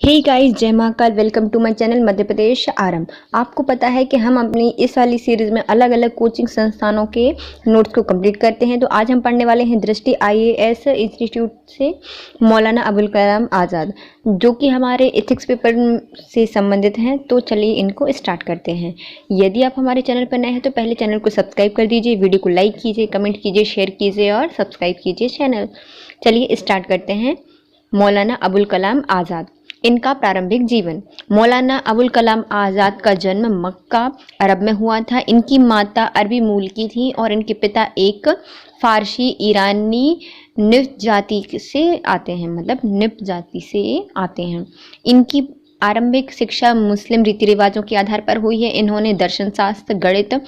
हे guys, जय Mahakal. Welcome to my channel Madhya Pradesh Aarambh. आपको पता है कि हम अपनी इस वाली सीरीज में अलग अलग कोचिंग संस्थानों के नोट्स को कंप्लीट करते हैं। तो आज हम पढ़ने वाले हैं दृष्टि IAS इंस्टीट्यूट से मौलाना अबुल कलाम आज़ाद, जो कि हमारे एथिक्स पेपर से संबंधित हैं। तो चलिए इनको स्टार्ट करते हैं। यदि आप हमारे चैनल पर नए हैं तो पहले चैनल को सब्सक्राइब कर दीजिए, वीडियो को लाइक कीजिए, कमेंट कीजिए, शेयर कीजिए और सब्सक्राइब कीजिए चैनल। चलिए स्टार्ट करते हैं। मौलाना अबुल कलाम आज़ाद, इनका प्रारंभिक जीवन। मौलाना अबुल कलाम आज़ाद का जन्म मक्का अरब में हुआ था। इनकी माता अरबी मूल की थी और इनके पिता एक फारसी ईरानी निफ्ट जाति से आते हैं, मतलब निफ्ट जाति से आते हैं। इनकी आरंभिक शिक्षा मुस्लिम रीति रिवाजों के आधार पर हुई है। इन्होंने दर्शन शास्त्र, गणित,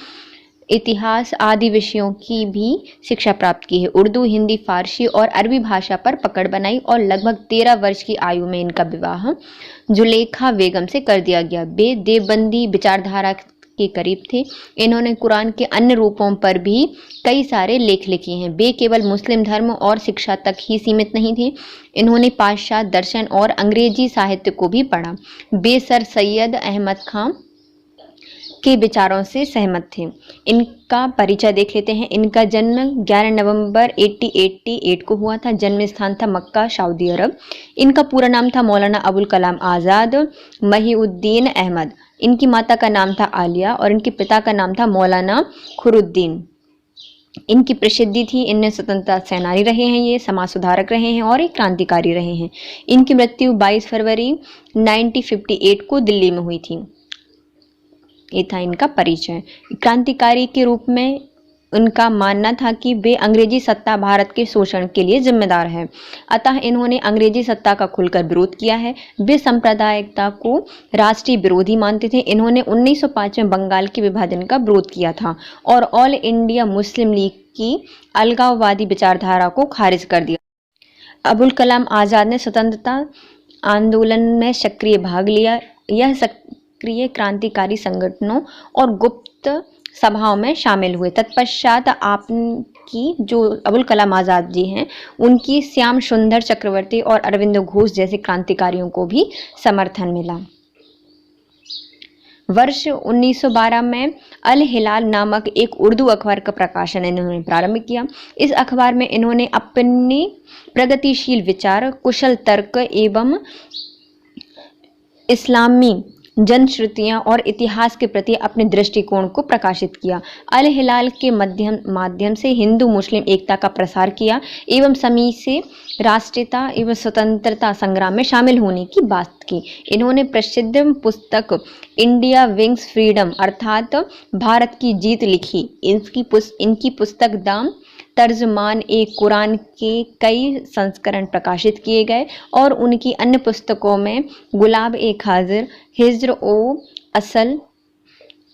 इतिहास आदि विषयों की भी शिक्षा प्राप्त की है। उर्दू, हिंदी, फारसी और अरबी भाषा पर पकड़ बनाई और लगभग 13 वर्ष की आयु में इनका विवाह जुलेखा बेगम से कर दिया गया। वे देवबंदी विचारधारा के करीब थे। इन्होंने कुरान के अन्य रूपों पर भी कई सारे लेख लिखे हैं। वे केवल मुस्लिम धर्म और शिक्षा तक ही सीमित नहीं थे। इन्होंने पाश्चात्य दर्शन और अंग्रेजी साहित्य को भी पढ़ा। वे सर सैयद अहमद खां के विचारों से सहमत थे। इनका परिचय देख लेते हैं। इनका जन्म 11 नवंबर 1888 को हुआ था। जन्म स्थान था मक्का, सऊदी अरब। इनका पूरा नाम था मौलाना अबुल कलाम आज़ाद महीउद्दीन अहमद। इनकी माता का नाम था आलिया और इनके पिता का नाम था मौलाना खुरुद्दीन। इनकी प्रसिद्धि थी, इनने स्वतंत्रता सेनानी रहे हैं, ये समाज सुधारक रहे हैं और एक क्रांतिकारी रहे हैं। इनकी मृत्यु 22 फरवरी 1958 को दिल्ली में हुई थी। ये था इनका परिचय। क्रांतिकारी के रूप में उनका मानना था कि वे अंग्रेजी सत्ता भारत के शोषण के लिए जिम्मेदार है, अतः इन्होंने अंग्रेजी सत्ता का खुलकर विरोध किया है। वे सांप्रदायिकता को राष्ट्रीय विरोधी मानते थे। इन्होंने 1905 में बंगाल के विभाजन का विरोध किया था और ऑल इंडिया मुस्लिम लीग की अलगाववादी विचारधारा को खारिज कर दिया। अबुल कलाम आज़ाद ने स्वतंत्रता आंदोलन में सक्रिय भाग लिया। यह सक्रिय क्रांतिकारी संगठनों और गुप्त सभाओं में शामिल हुए। तत्पश्चात आपकी जो अबुल कलाम आज़ाद जी हैं, उनकी श्याम सुंदर चक्रवर्ती और अरविंद घोष जैसे क्रांतिकारियों को भी समर्थन मिला। वर्ष 1912 में अल हिलाल नामक एक उर्दू अखबार का प्रकाशन इन्होंने प्रारंभ किया। इस अखबार में इन्होंने अपने प्रगतिशील विचार, कुशल तर्क एवं इस्लामी जनश्रुतियाँ और इतिहास के प्रति अपने दृष्टिकोण को प्रकाशित किया। अल हिलाल के माध्यम से हिंदू मुस्लिम एकता का प्रसार किया एवं समी से राष्ट्रीयता एवं स्वतंत्रता संग्राम में शामिल होने की बात की। इन्होंने प्रसिद्ध पुस्तक इंडिया विंग्स फ्रीडम अर्थात भारत की जीत लिखी। इनकी पुस्तक दाम तर्जमान एक कुरान के कई संस्करण प्रकाशित किए गए और उनकी अन्य पुस्तकों में गुलाब ए खाजिर, हिज्र ओ असल,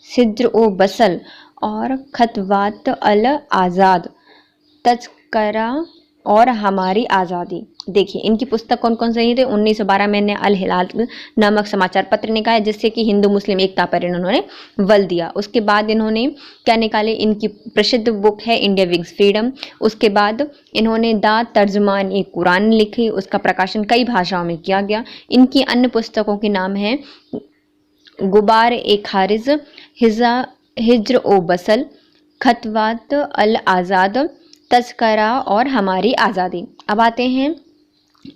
सिद्र ओ बसल और खतवात अल आज़ाद, तज़किरा और हमारी आज़ादी। देखिए इनकी पुस्तक कौन कौन से थे। 1912 में इन्हें अल हिलाल नामक समाचार पत्र निकाला, जिससे कि हिंदू मुस्लिम एकता पर इन्होंने बल दिया। उसके बाद इन्होंने क्या निकाले, इनकी प्रसिद्ध बुक है इंडिया विंग्स फ्रीडम। उसके बाद इन्होंने दा तर्जमान एक कुरान लिखी, उसका प्रकाशन कई भाषाओं में किया गया। इनकी अन्य पुस्तकों के नाम है गुबार ए खारिज, हिज्र ओ बसल, खतवात अल आज़ाद, तज़किरा और हमारी आज़ादी। अब आते हैं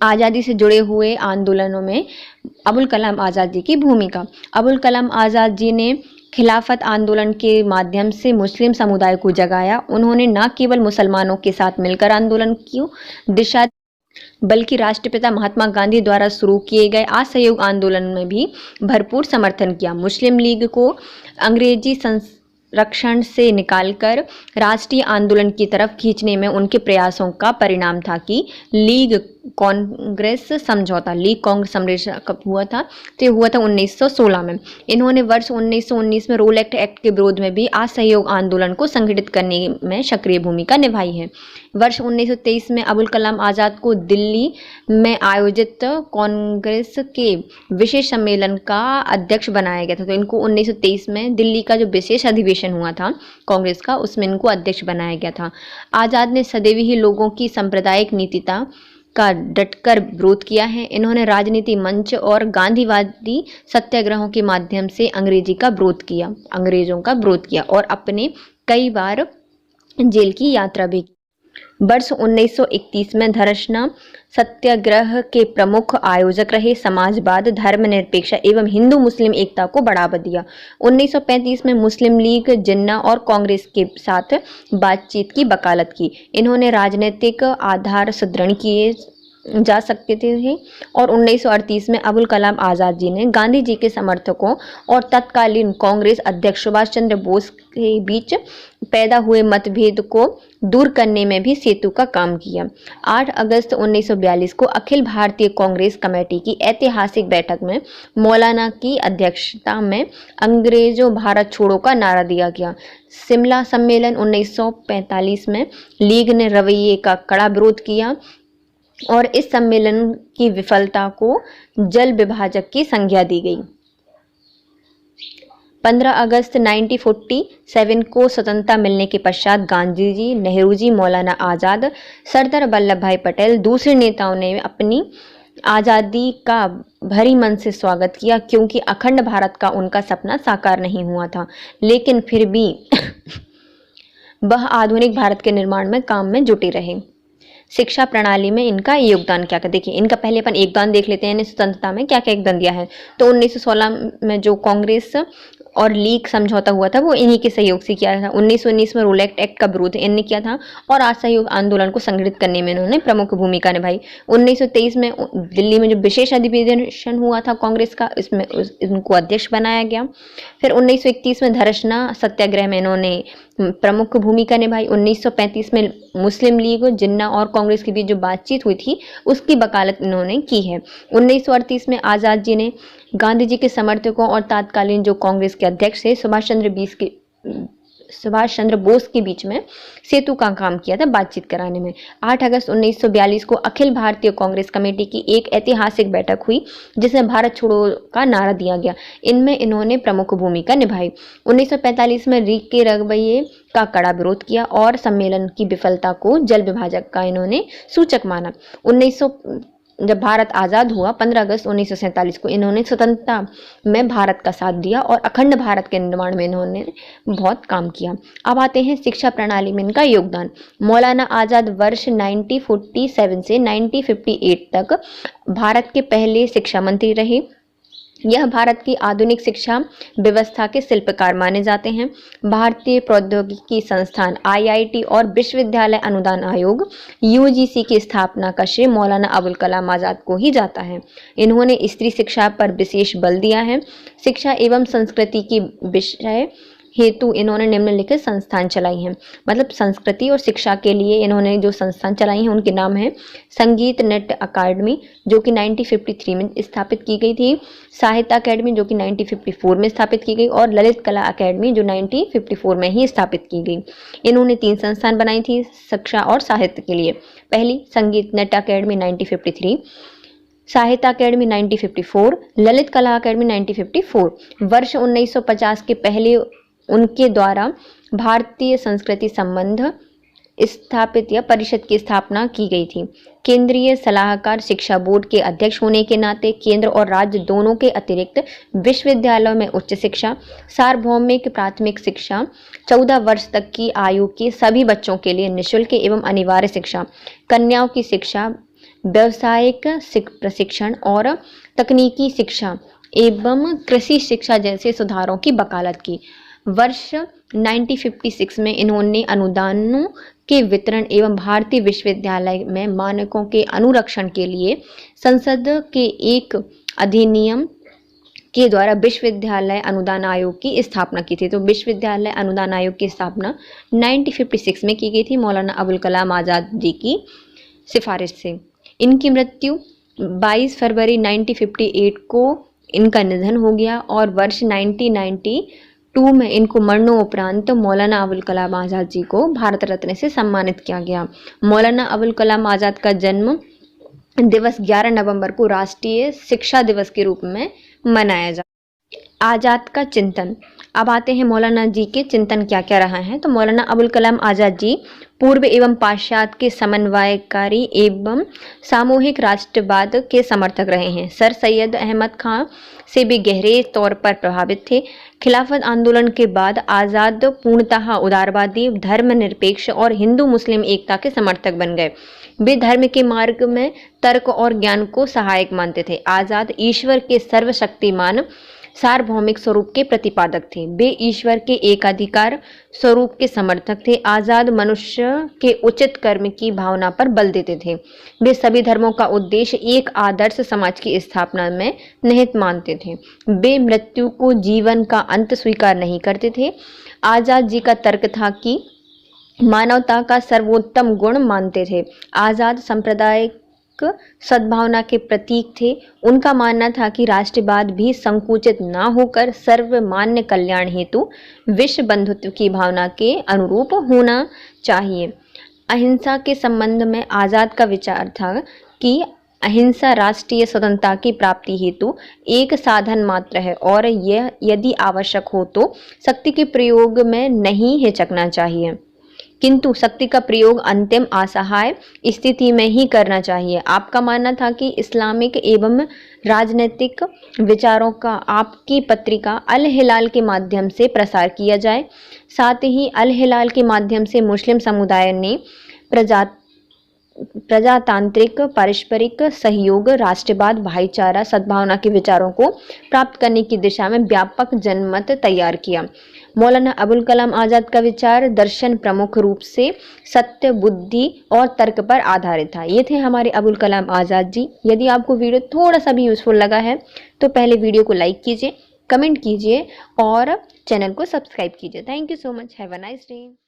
आज़ादी से जुड़े हुए आंदोलनों में अबुल कलाम आज़ाद जी की भूमिका। अबुल कलाम आज़ाद जी ने खिलाफत आंदोलन के माध्यम से मुस्लिम समुदाय को जगाया। उन्होंने न केवल मुसलमानों के साथ मिलकर आंदोलन की दिशा, बल्कि राष्ट्रपिता महात्मा गांधी द्वारा शुरू किए गए असहयोग आंदोलन में भी भरपूर समर्थन किया। मुस्लिम लीग को अंग्रेजी संरक्षण से निकालकर राष्ट्रीय आंदोलन की तरफ खींचने में उनके प्रयासों का परिणाम था कि लीग कांग्रेस समझौता, लीग कांग्रेस समझौता कब हुआ था, तो ये हुआ था 1916 में। इन्होंने वर्ष 1919 में रोल एक्ट के विरोध में भी असहयोग आंदोलन को संगठित करने में सक्रिय भूमिका निभाई है। वर्ष 1923 में अबुल कलाम आज़ाद को दिल्ली में आयोजित कांग्रेस के विशेष सम्मेलन का अध्यक्ष बनाया गया था। तो इनको 1923 में दिल्ली का जो विशेष अधिवेशन हुआ था कांग्रेस का, उसमें इनको अध्यक्ष बनाया गया था। आज़ाद ने सदैव ही लोगों की सांप्रदायिक नीतिता का डटकर विरोध किया है। इन्होंने राजनीति मंच और गांधीवादी सत्याग्रहों के माध्यम से अंग्रेजों का विरोध किया और अपने कई बार जेल की यात्रा भी की। वर्ष 1931 में धरना सत्याग्रह के प्रमुख आयोजक रहे। समाजवाद, धर्मनिरपेक्षता एवं हिंदू मुस्लिम एकता को बढ़ावा दिया। 1935 में मुस्लिम लीग, जिन्ना और कांग्रेस के साथ बातचीत की वकालत की। इन्होंने राजनीतिक आधार सुदृढ़ किए जा सकते थे और 1938 में अबुल कलाम आज़ाद जी ने गांधी जी के समर्थकों और तत्कालीन कांग्रेस अध्यक्ष सुभाष चंद्र बोस के बीच पैदा हुए मतभेद को दूर करने में भी सेतु का काम किया। 8 अगस्त 1942 को अखिल भारतीय कांग्रेस कमेटी की ऐतिहासिक बैठक में मौलाना की अध्यक्षता में अंग्रेजों भारत छोड़ो का नारा दिया गया। शिमला सम्मेलन 1945 में लीग ने रवैये का कड़ा विरोध किया और इस सम्मेलन की विफलता को जल विभाजक की संज्ञा दी गई। 15 अगस्त 1947 को स्वतंत्रता मिलने के पश्चात गांधी जी, नेहरू जी, मौलाना आज़ाद, सरदार वल्लभ भाई पटेल, दूसरे नेताओं ने अपनी आज़ादी का भरी मन से स्वागत किया क्योंकि अखंड भारत का उनका सपना साकार नहीं हुआ था, लेकिन फिर भी वह आधुनिक भारत के निर्माण में काम में जुटे रहे। शिक्षा प्रणाली में इनका योगदान क्या था, देखिए इनका पहले अपन योगदान देख लेते हैं। स्वतंत्रता में क्या क्या योगदान दिया है। तो 1916 में जो कांग्रेस और लीग समझौता हुआ था वो इन्हीं के सहयोग से किया था। 1919 में रोलेट एक्ट का विरोध इन्होंने किया था और असहयोग आंदोलन को संगठित करने में इन्होंने प्रमुख भूमिका निभाई। 1923 में दिल्ली में जो विशेष अधिवेशन हुआ था कांग्रेस का, इसमें इनको अध्यक्ष बनाया गया। फिर 1931 में धरना सत्याग्रह में इन्होंने प्रमुख भूमिका निभाई। 1935 में मुस्लिम लीग, जिन्ना और कांग्रेस के बीच जो बातचीत हुई थी उसकी वकालत इन्होंने की है। 1938 में आज़ाद जी ने गांधी जी के समर्थकों और तत्कालीन जो कांग्रेस के अध्यक्ष थे सुभाष चंद्र बोस के बीच में सेतु का काम किया था बातचीत कराने में। 8 अगस्त 1942 को अखिल भारतीय कांग्रेस कमेटी की एक ऐतिहासिक बैठक हुई जिसमें भारत छोड़ो का नारा दिया गया। इनमें इन्होंने प्रमुख भूमिका निभाई। 1945 में लीग के रवैये का कड़ा विरोध किया और सम्मेलन की विफलता को जल विभाजक का इन्होंने सूचक माना। जब भारत आज़ाद हुआ 15 अगस्त 1947 को इन्होंने स्वतंत्रता में भारत का साथ दिया और अखंड भारत के निर्माण में इन्होंने बहुत काम किया। अब आते हैं शिक्षा प्रणाली में इनका योगदान। मौलाना आज़ाद वर्ष 1947 से 1958 तक भारत के पहले शिक्षा मंत्री रहे। यह भारत की आधुनिक शिक्षा व्यवस्था के शिल्पकार माने जाते हैं। भारतीय प्रौद्योगिकी संस्थान IIT और विश्वविद्यालय अनुदान आयोग UGC की स्थापना का श्रेय मौलाना अबुल कलाम आज़ाद को ही जाता है। इन्होंने स्त्री शिक्षा पर विशेष बल दिया है। शिक्षा एवं संस्कृति की विषय हेतु इन्होंने निम्नलिखित संस्थान चलाई हैं। मतलब संस्कृति और शिक्षा के लिए इन्होंने जो संस्थान चलाई हैं उनके नाम है संगीत नृत्य अकादमी जो कि 1953 में स्थापित की गई थी, साहित्य अकेडमी जो कि 1954 में स्थापित की गई और ललित कला अकेडमी जो 1954 में ही स्थापित की गई। इन्होंने 3 संस्थान बनाई थी शिक्षा और साहित्य के लिए। पहली संगीत नृत्य अकेडमी 1953, साहित्य अकेडमी 1954, ललित कला अकेडमी 1954। वर्ष 1950 के पहले उनके द्वारा भारतीय संस्कृति संबंध स्थापित या परिषद की स्थापना की गई थी। केंद्रीय सलाहकार शिक्षा बोर्ड के अध्यक्ष होने के नाते केंद्र और राज्य दोनों के अतिरिक्त विश्वविद्यालयों में उच्च शिक्षा, सार्वभौमिक प्राथमिक शिक्षा, 14 वर्ष तक की आयु के सभी बच्चों के लिए निःशुल्क एवं अनिवार्य शिक्षा, कन्याओं की शिक्षा, व्यावसायिक प्रशिक्षण और तकनीकी शिक्षा एवं कृषि शिक्षा जैसे सुधारों की वकालत की। वर्ष 1956 में इन्होंने अनुदानों के वितरण एवं भारतीय विश्वविद्यालय में मानकों के अनुरक्षण के लिए संसद के एक अधिनियम के द्वारा विश्वविद्यालय अनुदान आयोग की स्थापना की थी। तो विश्वविद्यालय अनुदान आयोग की स्थापना 1956 में की गई थी मौलाना अबुल कलाम आज़ाद जी की सिफारिश से। इनकी मृत्यु 22 फरवरी 1958 को इनका निधन हो गया और वर्ष 1992 में इनको मरणोपरांत मौलाना अबुल कलाम आज़ाद जी को भारत रत्न से सम्मानित किया गया। मौलाना अबुल कलाम आज़ाद का जन्म दिवस 11 नवंबर को राष्ट्रीय शिक्षा दिवस के रूप में मनाया जाता है। आज़ाद का चिंतन। अब आते हैं मौलाना जी के चिंतन क्या क्या रहा है। तो मौलाना अबुल कलाम आज़ाद जी पूर्व एवं पाश्चात्य के समन्वयकारी एवं सामूहिक राष्ट्रवाद के समर्थक रहे हैं। सर सैयद अहमद खां से भी गहरे तौर पर प्रभावित थे। खिलाफत आंदोलन के बाद आज़ाद पूर्णतः उदारवादी, धर्मनिरपेक्ष और हिंदू मुस्लिम एकता के समर्थक बन गए। वे धर्म के मार्ग में तर्क और ज्ञान को सहायक मानते थे। आज़ाद ईश्वर के सर्वशक्तिमान सार्वभौमिक स्वरूप के प्रतिपादक थे। वे ईश्वर के एकाधिकार स्वरूप के समर्थक थे। आज़ाद मनुष्य के उचित कर्म की भावना पर बल देते थे। वे सभी धर्मों का उद्देश्य एक आदर्श समाज की स्थापना में निहित मानते थे। वे मृत्यु को जीवन का अंत स्वीकार नहीं करते थे। आज़ाद जी का तर्क था कि मानवता का सर्वोत्तम गुण मानते थे। आज़ाद सांप्रदायिक सद्भावना के प्रतीक थे। उनका मानना था कि राष्ट्रवाद भी संकुचित न होकर सर्वमान्य कल्याण हेतु विश्व बंधुत्व की भावना के अनुरूप होना चाहिए। अहिंसा के संबंध में आज़ाद का विचार था कि अहिंसा राष्ट्रीय स्वतंत्रता की प्राप्ति हेतु एक साधन मात्र है और यह यदि आवश्यक हो तो शक्ति के प्रयोग में नहीं हिचकना चाहिए, किंतु शक्ति का प्रयोग अंतिम असहाय स्थिति में ही करना चाहिए। आपका मानना था कि इस्लामिक एवं राजनीतिक विचारों का आपकी पत्रिका अल हिलाल के माध्यम से प्रसार किया जाए। साथ ही अल हिलाल के माध्यम से मुस्लिम समुदाय ने प्रजातांत्रिक, पारस्परिक सहयोग, राष्ट्रवाद, भाईचारा, सद्भावना के विचारों को प्राप्त करने की दिशा में व्यापक जनमत तैयार किया। मौलाना अबुल कलाम आज़ाद का विचार दर्शन प्रमुख रूप से सत्य, बुद्धि और तर्क पर आधारित था। ये थे हमारे अबुल कलाम आज़ाद जी। यदि आपको वीडियो थोड़ा सा भी यूजफुल लगा है तो पहले वीडियो को लाइक कीजिए, कमेंट कीजिए और चैनल को सब्सक्राइब कीजिए। Thank you so much. Have a nice day.